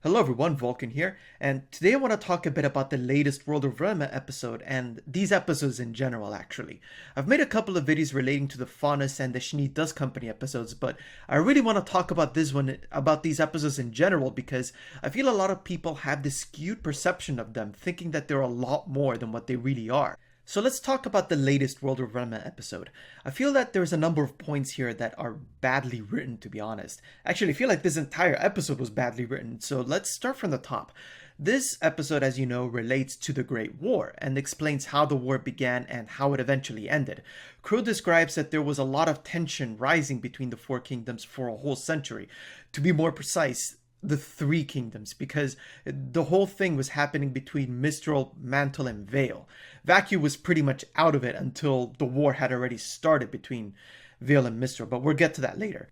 Hello everyone, Vulcan here, and today I want to talk a bit about the latest World of Remnant episode, and these episodes in general actually. I've made a couple of videos relating to the Faunus and the Schnee Dust Company episodes, but I really want to talk about about these episodes in general, because I feel a lot of people have this skewed perception of them, thinking that they're a lot more than what they really are. So let's talk about the latest World of Remnant episode. I feel that there's a number of points here that are badly written, to be honest. Actually, I feel like this entire episode was badly written, so let's start from the top. This episode, as you know, relates to the Great War and explains how the war began and how it eventually ended. Crow describes that there was a lot of tension rising between the four kingdoms for a whole century. To be more precise, the three kingdoms, because the whole thing was happening between Mistral, Mantle, and Vale. Vacuum was pretty much out of it until the war had already started between Vale and Mistral, but we'll get to that later.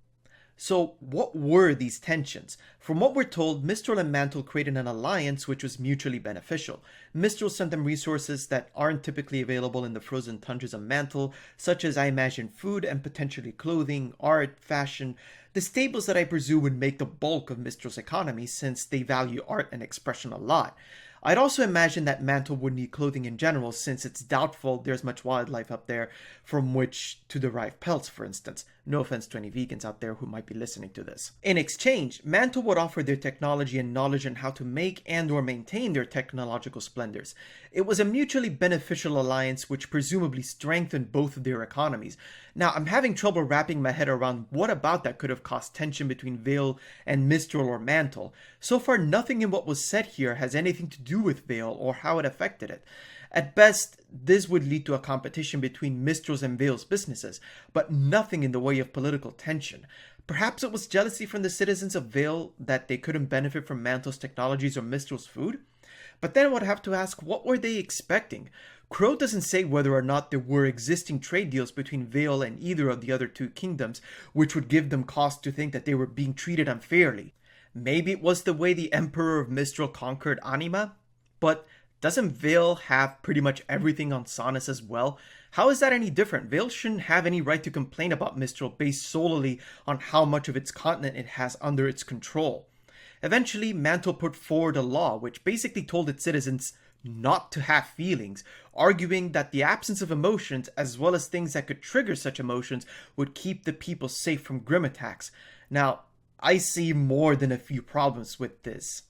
So what were these tensions? From what we're told, Mistral and Mantle created an alliance which was mutually beneficial. Mistral sent them resources that aren't typically available in the frozen tundras of Mantle, such as, I imagine, food and potentially clothing, art, fashion, the staples that I presume would make the bulk of Mistral's economy since they value art and expression a lot. I'd also imagine that Mantle would need clothing in general, since it's doubtful there's much wildlife up there from which to derive pelts, for instance. No offense to any vegans out there who might be listening to this. In exchange, Mantle would offer their technology and knowledge on how to make and or maintain their technological splendors. It was a mutually beneficial alliance which presumably strengthened both of their economies. Now, I'm having trouble wrapping my head around what about that could have caused tension between Vale and Mistral or Mantle. So far, nothing in what was said here has anything to do with Vale or how it affected it. At best, this would lead to a competition between Mistral's and Vale's businesses, but nothing in the way of political tension. Perhaps it was jealousy from the citizens of Vale that they couldn't benefit from Mantle's technologies or Mistral's food? But then I would have to ask, what were they expecting? Crow doesn't say whether or not there were existing trade deals between Vale and either of the other two kingdoms, which would give them cause to think that they were being treated unfairly. Maybe it was the way the Emperor of Mistral conquered Anima? But doesn't Vale have pretty much everything on Sonus as well? How is that any different? Vale shouldn't have any right to complain about Mistral based solely on how much of its continent it has under its control. Eventually, Mantle put forward a law which basically told its citizens not to have feelings, arguing that the absence of emotions, as well as things that could trigger such emotions, would keep the people safe from grim attacks. Now, I see more than a few problems with this.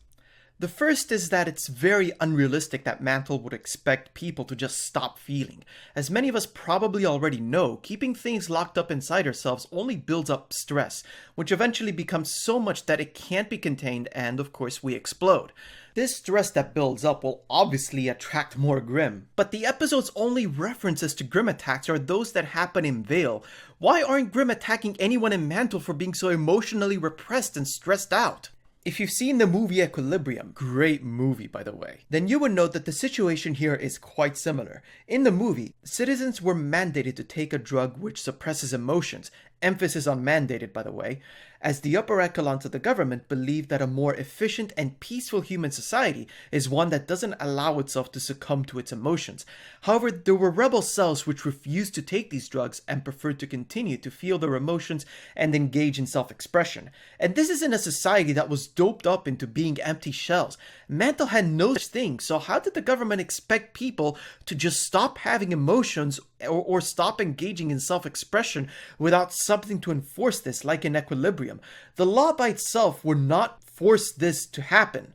The first is that it's very unrealistic that Mantle would expect people to just stop feeling. As many of us probably already know, keeping things locked up inside ourselves only builds up stress, which eventually becomes so much that it can't be contained and, of course, we explode. This stress that builds up will obviously attract more Grim, but the episode's only references to Grim attacks are those that happen in Vale. Why aren't Grim attacking anyone in Mantle for being so emotionally repressed and stressed out? If you've seen the movie Equilibrium, great movie by the way, then you would know that the situation here is quite similar. In the movie, citizens were mandated to take a drug which suppresses emotions, emphasis on mandated by the way, as the upper echelons of the government believe that a more efficient and peaceful human society is one that doesn't allow itself to succumb to its emotions. However, there were rebel cells which refused to take these drugs and preferred to continue to feel their emotions and engage in self-expression. And this is in a society that was doped up into being empty shells. Mantle had no such thing, so how did the government expect people to just stop having emotions or stop engaging in self-expression without something to enforce this, like in Equilibrium? The law by itself would not force this to happen.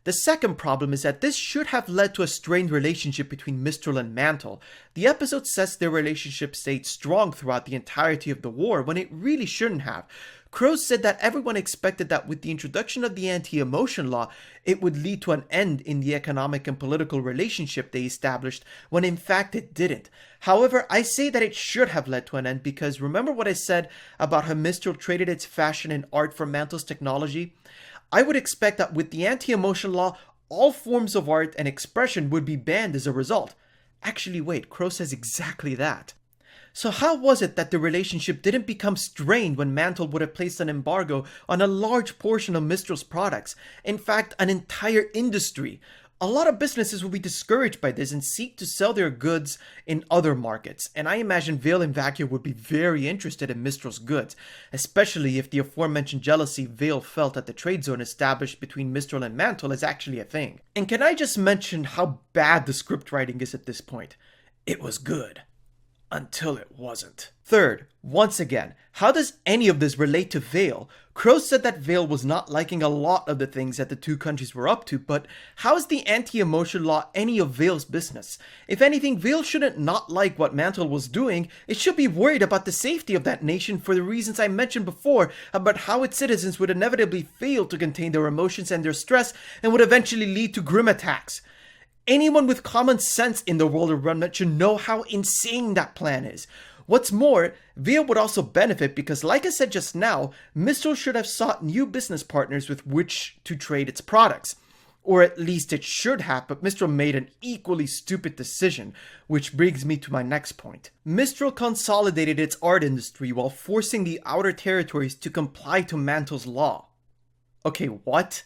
The second problem is that this should have led to a strained relationship between Mistral and Mantle. The episode says their relationship stayed strong throughout the entirety of the war, when it really shouldn't have. Crow said that everyone expected that with the introduction of the anti-emotion law, it would lead to an end in the economic and political relationship they established, when in fact it didn't. However, I say that it should have led to an end because remember what I said about how Mistral traded its fashion and art for Mantle's technology? I would expect that with the anti-emotion law, all forms of art and expression would be banned as a result. Actually, wait, Crow says exactly that. So how was it that the relationship didn't become strained when Mantle would have placed an embargo on a large portion of Mistral's products? In fact, an entire industry. A lot of businesses will be discouraged by this and seek to sell their goods in other markets, and I imagine Vale and Vacuo would be very interested in Mistral's goods, especially if the aforementioned jealousy Vale felt at the trade zone established between Mistral and Mantle is actually a thing. And can I just mention how bad the script writing is at this point? It was good. Until it wasn't. Third, once again, how does any of this relate to Vale? Crow said that Vale was not liking a lot of the things that the two countries were up to, but how is the anti-emotion law any of Vale's business? If anything, Vale shouldn't not like what Mantle was doing. It should be worried about the safety of that nation for the reasons I mentioned before about how its citizens would inevitably fail to contain their emotions and their stress and would eventually lead to grim attacks. Anyone with common sense in the world of Remnant should know how insane that plan is. What's more, Vale would also benefit because, like I said just now, Mistral should have sought new business partners with which to trade its products. Or at least it should have, but Mistral made an equally stupid decision, which brings me to my next point. Mistral consolidated its art industry while forcing the outer territories to comply to Mantle's law. Okay, what?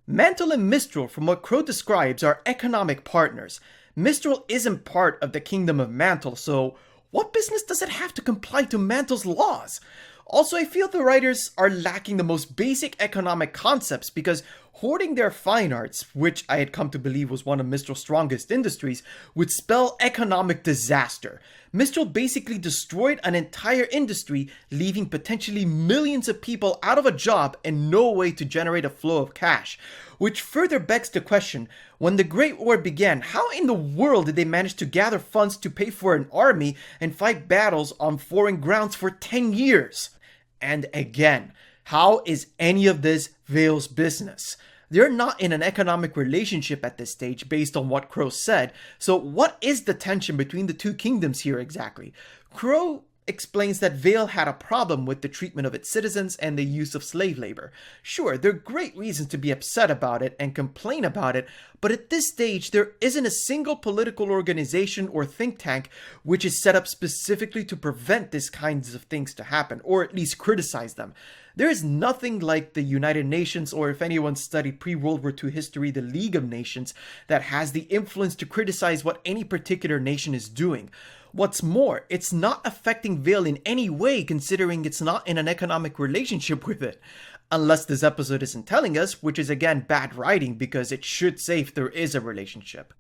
Mantle and Mistral, from what Crow describes, are economic partners. Mistral isn't part of the kingdom of Mantle, so what business does it have to comply to Mantle's laws? Also, I feel the writers are lacking the most basic economic concepts because hoarding their fine arts, which I had come to believe was one of Mistral's strongest industries, would spell economic disaster. Mistral basically destroyed an entire industry, leaving potentially millions of people out of a job and no way to generate a flow of cash. Which further begs the question, when the Great War began, how in the world did they manage to gather funds to pay for an army and fight battles on foreign grounds for 10 years? And again, how is any of this Vale's business? They're not in an economic relationship at this stage based on what Crow said, so what is the tension between the two kingdoms here exactly? Crow explains that Vale had a problem with the treatment of its citizens and the use of slave labor. Sure, there are great reasons to be upset about it and complain about it, but at this stage there isn't a single political organization or think tank which is set up specifically to prevent these kinds of things to happen, or at least criticize them. There is nothing like the United Nations, or if anyone studied pre-World War II history, the League of Nations, that has the influence to criticize what any particular nation is doing. What's more, it's not affecting Vale in any way considering it's not in an economic relationship with it. Unless this episode isn't telling us, which is again bad writing because it should say if there is a relationship.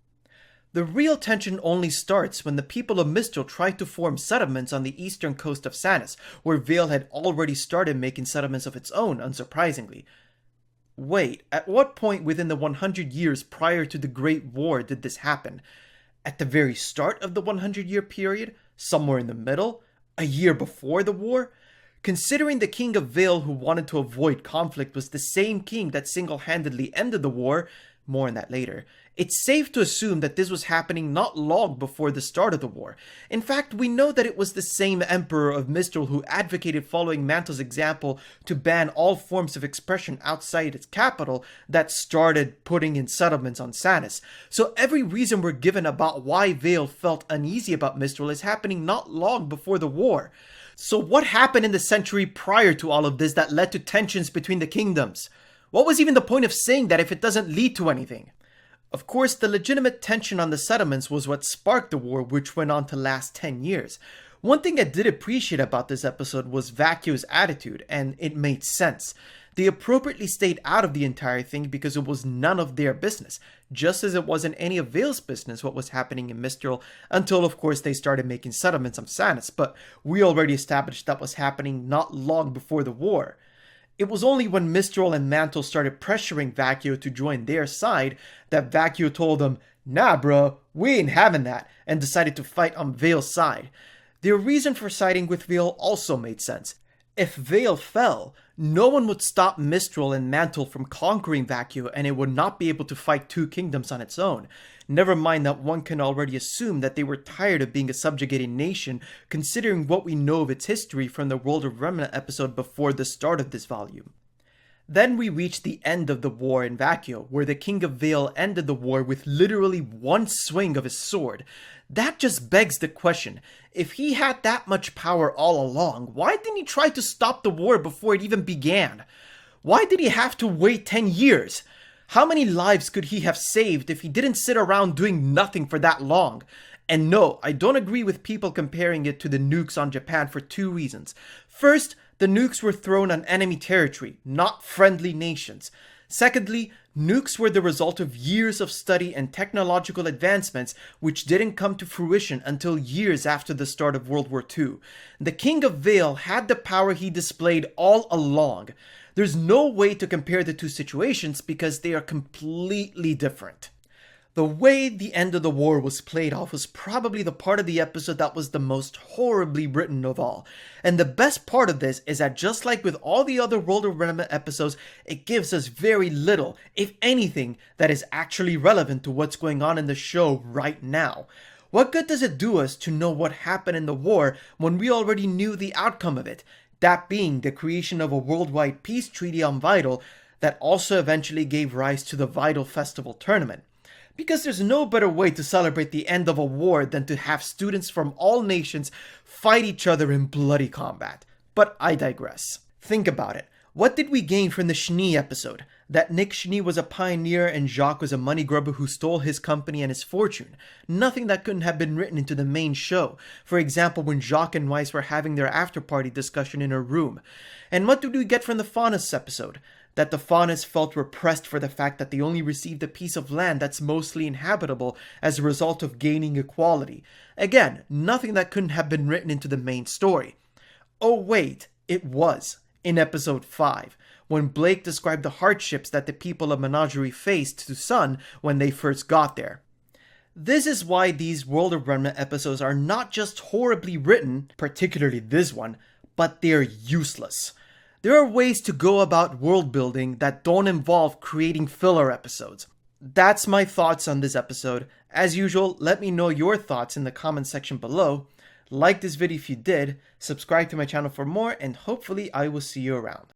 The real tension only starts when the people of Mistral try to form settlements on the eastern coast of Sanus, where Vale had already started making settlements of its own, unsurprisingly. Wait, at what point within the 100 years prior to the Great War did this happen? At the very start of the 100-year period? Somewhere in the middle? A year before the war? Considering the king of Vale who wanted to avoid conflict was the same king that single-handedly ended the war, more on that later, it's safe to assume that this was happening not long before the start of the war. In fact, we know that it was the same emperor of Mistral who advocated following Mantle's example to ban all forms of expression outside its capital that started putting in settlements on Sanus. So every reason we're given about why Vale felt uneasy about Mistral is happening not long before the war. So what happened in the century prior to all of this that led to tensions between the kingdoms? What was even the point of saying that if it doesn't lead to anything? Of course, the legitimate tension on the settlements was what sparked the war, which went on to last 10 years. One thing I did appreciate about this episode was Vacuo's attitude, and it made sense. They appropriately stayed out of the entire thing because it was none of their business, just as it wasn't any of Vale's business what was happening in Mistral until, of course, they started making settlements on Sanus, but we already established that was happening not long before the war. It was only when Mistral and Mantle started pressuring Vacuo to join their side that Vacuo told them, "Nah bro, we ain't having that," and decided to fight on Vale's side. Their reason for siding with Vale also made sense. If Vale fell, no one would stop Mistral and Mantle from conquering Vacuo, and it would not be able to fight two kingdoms on its own. Never mind that one can already assume that they were tired of being a subjugated nation, considering what we know of its history from the World of Remnant episode before the start of this volume. Then we reach the end of the war in Vacuo, where the King of Vale ended the war with literally one swing of his sword. That just begs the question, if he had that much power all along, why didn't he try to stop the war before it even began? Why did he have to wait 10 years? How many lives could he have saved if he didn't sit around doing nothing for that long? And no, I don't agree with people comparing it to the nukes on Japan for two reasons. First, the nukes were thrown on enemy territory, not friendly nations. Secondly, nukes were the result of years of study and technological advancements which didn't come to fruition until years after the start of World War II. The King of Vale had the power he displayed all along. There's no way to compare the two situations because they are completely different. The way the end of the war was played off was probably the part of the episode that was the most horribly written of all. And the best part of this is that just like with all the other World of Remnant episodes, it gives us very little, if anything, that is actually relevant to what's going on in the show right now. What good does it do us to know what happened in the war when we already knew the outcome of it? That being the creation of a worldwide peace treaty on Vital that also eventually gave rise to the Vital Festival tournament. Because there's no better way to celebrate the end of a war than to have students from all nations fight each other in bloody combat. But I digress. Think about it. What did we gain from the Schnee episode? That Nick Schnee was a pioneer and Jacques was a money grubber who stole his company and his fortune. Nothing that couldn't have been written into the main show. For example, when Jacques and Weiss were having their after-party discussion in her room. And what did we get from the Faunus episode? That the Faunus felt repressed for the fact that they only received a piece of land that's mostly inhabitable as a result of gaining equality. Again, nothing that couldn't have been written into the main story. Oh wait, it was. In episode 5, when Blake described the hardships that the people of Menagerie faced to Sun when they first got there. This is why these World of Remnant episodes are not just horribly written, particularly this one, but they're useless. There are ways to go about world building that don't involve creating filler episodes. That's my thoughts on this episode. As usual, let me know your thoughts in the comment section below. Like this video if you did, subscribe to my channel for more, and hopefully I will see you around.